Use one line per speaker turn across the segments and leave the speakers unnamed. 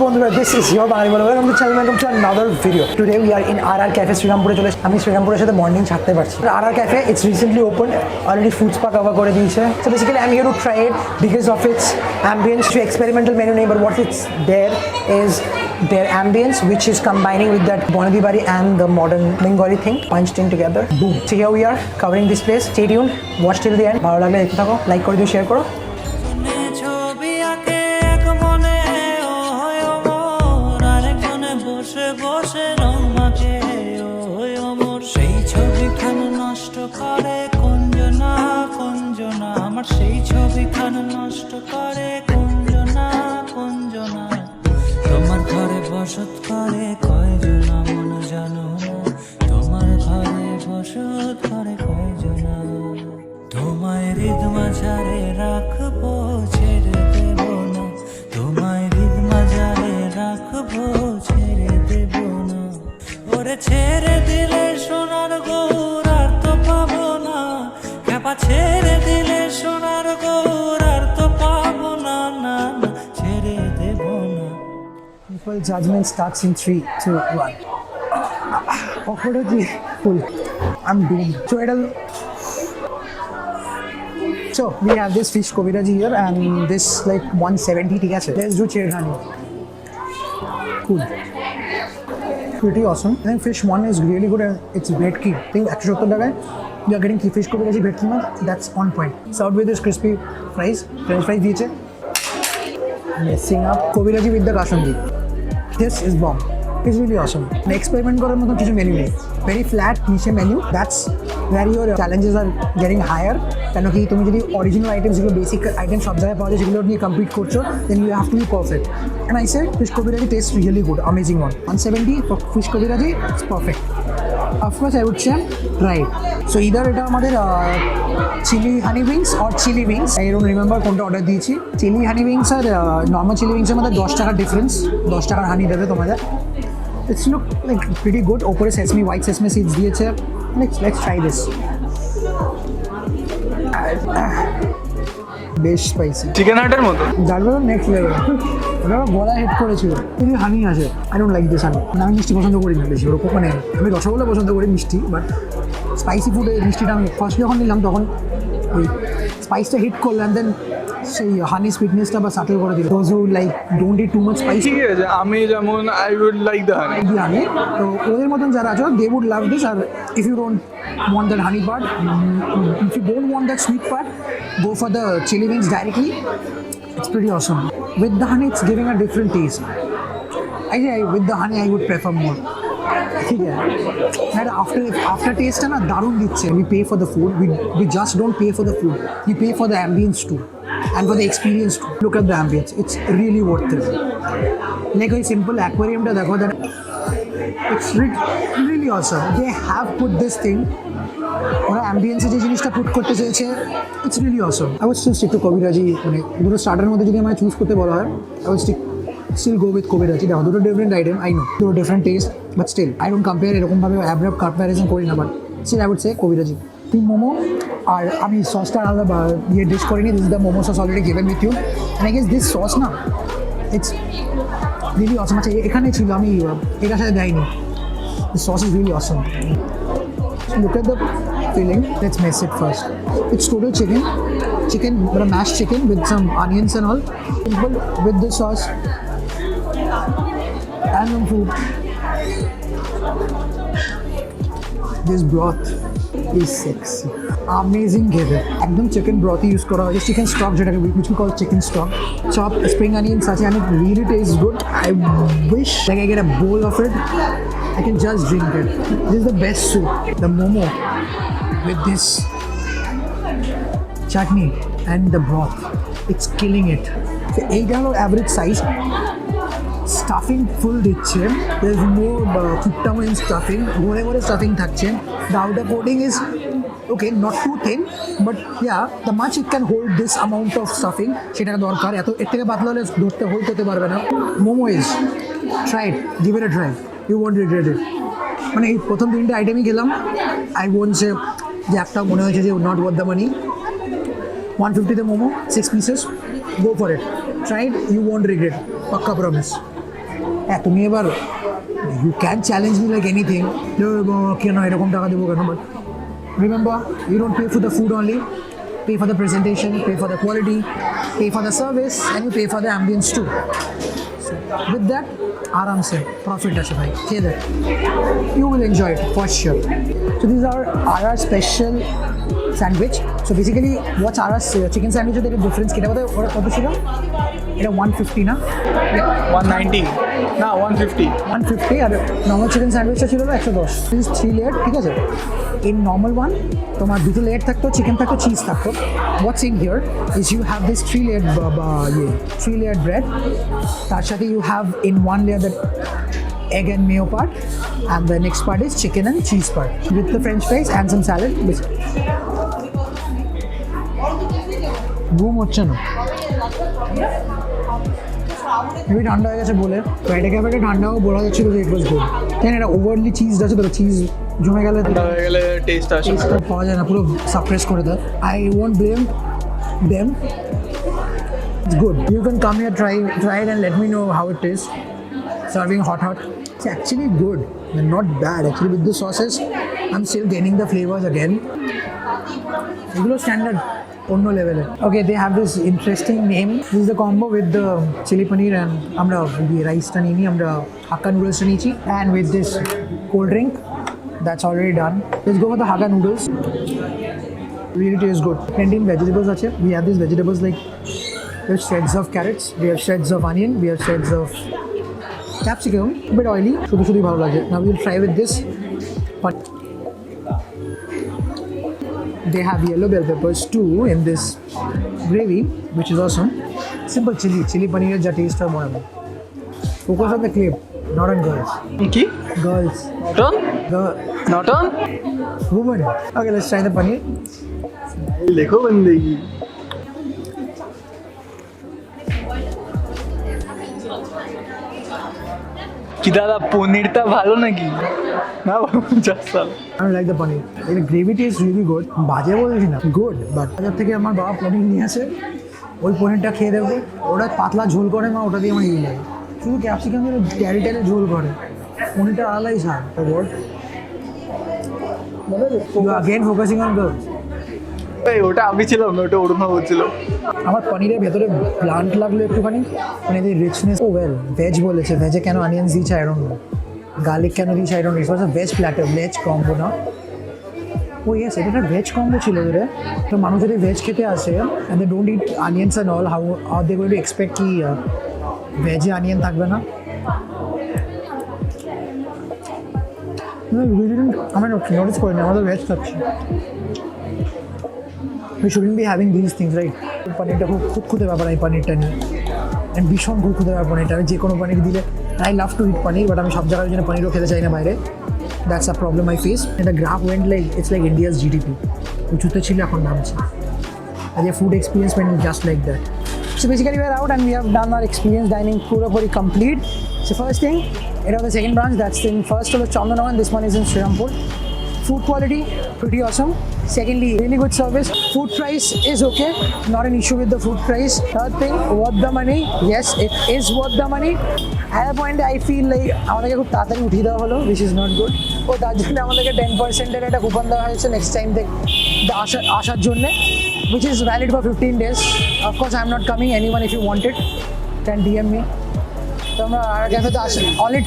বন্ধুরা, this is your বাঙালি বলা welcome to channel, welcome to another video. Today we are in RR Cafe শ্রীরামপুরে চলে এসেছি। আমি শ্রীরামপুরের সাথে মর্নিং ছাড়তে পারছি। RR Cafe it's recently opened, already food spa cover করে দিয়েছে। So basically I'm here to try it because of its ambience. To experimental menu নেই, but what it's there is their ambience which is combining with that Bonadi Bari and the modern Bengali thing punched in together. Boom. So here we are covering this place. Stay tuned, watch till the end. ভালো লাগলে দেখতে থাকো, like করে দিও, share করো।
সেই ছবিখান নষ্ট করে কুঞ্জনা কুঞ্জনা তোমার ঘরে বসত করে কয়জনা মন জানো না তোমার ঘরে বসত করে কয়জনা তোমায় হৃদ মাঝারে রাখবো ছেড়ে দেব না তোমায় হৃদ মাঝারে রাখবো ছেড়ে দেব না ওরে ছেড়ে দিলে সোনার গৌর আর তো পাবো না খেপা ছেড়ে দিলে সোনার গৌর আর তো পাবো না না না ছেড়ে দেব না।
People judgment starts in 3, 2, 1. Awkwardly full. I'm doomed. So we have this fish Koviraji here and this like 170 ঠিক আছে. Let's do Chirghani. Cool. Pretty awesome. I think fish one is really good and it's ভেটকি। I think 170 টাকায় you're getting fish Koviraji ভেটকি মাছ. That's on point. Served with this crispy fries. French fries দিয়েছে. Messing up Koviraji with the Kasundi. This is bomb. It's really awesome. Experiment করার মতো কিছু menu নেই। Very flat niche menu. That's where your challenges are getting higher. কেন কি তুমি যদি original items যেগুলো বেসিক আইটেম সব জায়গায় পাওয়া যায় সেগুলো নিয়ে কমপ্লিট করছো then you have to be perfect. And I said fish Koviraji tastes really good. Amazing one. 170 for fish Koviraji, it's perfect. Of course I would say try it. So either এটা আমাদের chili honey wings or chili wings, I don't remember কোনটা order দিয়েছি। Chili honey wings আর normal chili উইংসের মধ্যে 10 টাকার difference, 10 টাকার honey দেবে তোমাদের। It's look like pretty good. ওপরে সেসমি হোয়াইট সেসমি সিডস দিয়েছে। Let's try this. বেশ স্পাইসি,
চিকেন হাটের মতো
যার নেক্সট লেভেল। ওটা গলা হেড করেছিল, কিন্তু হানি আছে। আই ডোন্ট লাইক দিস হানি। আমি মিষ্টি পছন্দ করি না বেশি ওরকম, মানে আমি রসগোল্লা পছন্দ করি মিষ্টি, বাট স্পাইসি ফুডে মিষ্টিটা আমি ফার্স্ট যখন নিলাম তখন ওই স্পাইসটা হিট করলো অ্যান্ড দেন সেই হানি সুইটনেসটা বা সাটেল করে দিল। Those who like don't eat too much spicy.
ঠিক আছে, আমি যেমন I would like the honey
honey, তো ওদের মতন যারা আছে দে উড লাভ দিস। আর if you don't want that honey part, if you don't want that sweet part, go for the chili wings directly. It's pretty awesome. With the honey it's giving a different taste. With the honey I would prefer more. ঠিক আছে, and after taste না দারুণ দিচ্ছে। We pay for the food, we just don't pay for the food, we pay for the ambience too and for the experience too. Look at the ambience, it's really worth it. Like a simple aquarium টা দেখো, that it's really awesome. They have put this thing, ওরা অ্যাম্বিয়েন্সে যে জিনিসটা put করতে চেয়েছে, it's really Assam. I will stick to Koviraji। মানে দুটো স্টার্টারের মধ্যে যদি আমায় চুজ করতে বলা হয়, I will still go with Koviraji. দেখো দুটো ডিফারেন্ট আইটেম, আই নো দুটো different taste, but still I don't compare এরকমভাবে অ্যাব্রাপ্ট কম্প্যারিজন করি না, but still I would say Koviraji। তিন মোমো, আর আমি সসটা আলাদা ডিশ করিনি। This is the momo sauce already given with you, and I guess this sauce না ইটস রিয়েলি অসম। আচ্ছা এখানে ছিল, আমি এটার সাথে দেয়নি। The sauce is really awesome. Look at the filling. Let's mess it first. It's total chicken, but a mashed chicken with some onions and all. Simple with the sauce and some food. This broth is sexy. Amazing খেতে, একদম chicken broth use করা হয়েছে, chicken stock যেটাকে which we call chicken stock. Chopped spring onions আছে and it really tastes good. I wish like I get a bowl of it, I can just drink it. This is the best soup. The momo with this chutney and the broth, it's killing it. So 8 হলো average size. Stuffing full দিচ্ছে, there's more কুট্টামো in stuffing, ঘরে ঘরে stuffing থাকছে। The outer coating is okay, not too thin, but yeah, the much it can hold this amount of stuffing সেটা দরকার। এর থেকে পাতলা হলে ধরতে হোল্ড করতে পারবে না। Momo is, try it, give it a try, you won't regret it. মানে এই প্রথম তিনটে আইটেমই খেলাম, আই ওন্ট সে যে একটা মনে হয়েছে যে not worth the money. 150 momo, 6 pieces, go for it, try it, you won't regret, pakka promise. হ্যাঁ তুমি এবার you can challenge me like anything কেন এরকম টাকা দেবো কেন but remember you don't pay for the food only pay for the presentation, pay for the quality, pay for the service, and you pay for the ambience too. So with that, आराम से profit আছে ভাই খেয়ে দেখ you will enjoy it for sure. So these are RR special sandwich. So basically what's RR chicken sandwich with the difference কিটা বলতে ওটা কত ছিল এটা 150 না
190 না 150
150 আর নর্মাল চিকেন স্যান্ডউইচটা ছিল 110 দিস 3 লেয়ার ঠিক আছে ইন নর্মাল ওয়ান তোমার দুটো লেয়ার থাকতো চিকেন থাকতো চিজ থাকতো what's in here is you have this 3 layer three layer bread তার সাথে you have in one layer the egg and mayo part and the next part is chicken and cheese part with the french fries and some salad ঘুম হচ্ছে না heavy ঠান্ডা হয়ে গেছে বলে Friday ক্যাফেটা ঠান্ডাও বলা যাচ্ছিল যে ইট ওয়াজ গুড কেন এটা ওভারলি চিজ আছে তো চিজ জমে গেলে
হয়ে গেলে টেস্ট আসে
টেস্টটা পাওয়া যায় না পুরো সাপ্রেস করে দেয় I won't blame them it's good you can come here try it and let me know how it is serving hot it's actually good not bad actually with the sauces I am still gaining the flavours again এগুলো standard অন্য লেভেলে okay they have this interesting name this the combo with the chilli paneer and আমরা রাইসটা নিয়ে নিই আমরা Hakka নুডলসটা নিয়েছি and with this cold drink that's already done let's go for the hakka noodles really tastes good plenty in vegetables আছে we have these vegetables like we have shreds of carrots we have shreds of onion we have shreds of capsicum a bit oily শুধু শুধু ভালো লাগে now we will try with this but they have yellow bell peppers too in this gravy which is awesome simple chili paneer ja taste of one focus on the clip not on girls
কি
girls
not on
woman okay let's try the paneer
লেখো বন্দেগি কি দাদা পনিরটা ভালো নাকি না just
I don't like the paneer. The gravy tastes really good. বাজে বলছি না গুড বাট বাজার থেকে আমার বাবা পনির নিয়ে আসে ওই পনিরটা খেয়ে দেবো ওটা পাতলা ঝোল করে মা ওটা দিয়ে আমার ইয়ে লাগে শুধু ক্যাপসিকাম দিয়ে ট্যারি ট্যারি ঝোল করে পনিরটা আলাদাই স্বাদ word you again focusing on girls
এই ওটা আমি ছিলাম না ওটা অরুণা বলছিল
আমার পনিরের ভেতরে প্লান্ট লাগলো একটুখানি মানে এই রিচনেস ও ওয়েল ভেজ বলেছে ভেজে কেন অনিয়ন্স দিয়েছে আই ডোন্ট নো গার্লিক কেন দিয়েছে I don't know it was a veg platter veg combo না ও ইয়েস এটা একটা ভেজ কম্বো ছিল রে তো মানুষ যদি ভেজ খেতে আসে and they don't eat onions and all how are they going to expect কি ভেজে অনিয়ন থাকবে না আমি নোটিস করিনি আমাদের ভেজ খাচ্ছি we shouldn't be having these things right পনিরটা খুব খুঁতখুঁতে ব্যাপার এই পনিরটা নিয়ে অ্যান্ড ভীষণ খুঁতখুঁতে ব্যাপার পনিরটা আমি যে কোনো পনির দিলে I love to eat paneer but আমি সব জায়গার জন্য পনিরও খেতে চাই না বাইরে that's a problem I face the graph went like it's like India's GDP উঁচুতে ছিল এখন নামছে আর যে food experience went just like that so basically we are out and we have done our experience dining পুরোপুরি complete so first thing এটা হলো second branch that's in first হলো Chandannagar this one is in Serampore food quality pretty awesome secondly really good service food price is okay not an issue with the food price third thing worth the money yes it is worth the money at a point I feel like আমাদেরকে খুব তাড়াতাড়ি উঠিয়ে দেওয়া হলো which is not good ও তার জন্য আমাদেরকে 10% এর একটা কুপন দেওয়া হয়েছে নেক্সট টাইম থেকে আসার জন্য which is valid for 15 days of course I am not coming anyone if you want it can DM me তো আমরা আর ক্যাফেতে আসি অনলি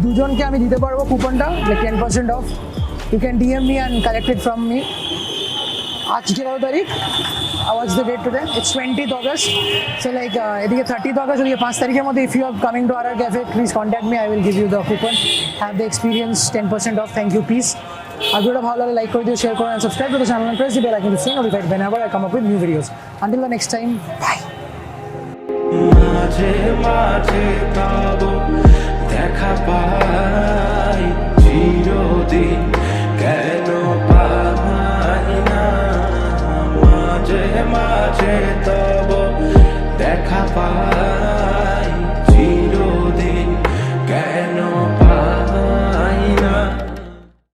দুজনকে আমি দিতে পারবো কুপনটা like 10% off You can DM me and collect it from me. আজকে কত তারিখ? What's the date today? It's 20th August. So like এদিকে 30th August ওদিকে 5 তারিখের মধ্যে if you are coming to RR Cafe, please contact me. I will give you the coupon. Have the experience 10% off. Thank you, peace. আর ভিডিওটা ভালো লাগলে like করে দিও, share করো and subscribe to the channel and press the bell icon to stay notified whenever I come up with new videos. Until the next time, bye.
মাঝে মাঝে পাবো দেখা পাই চিরদিন কেন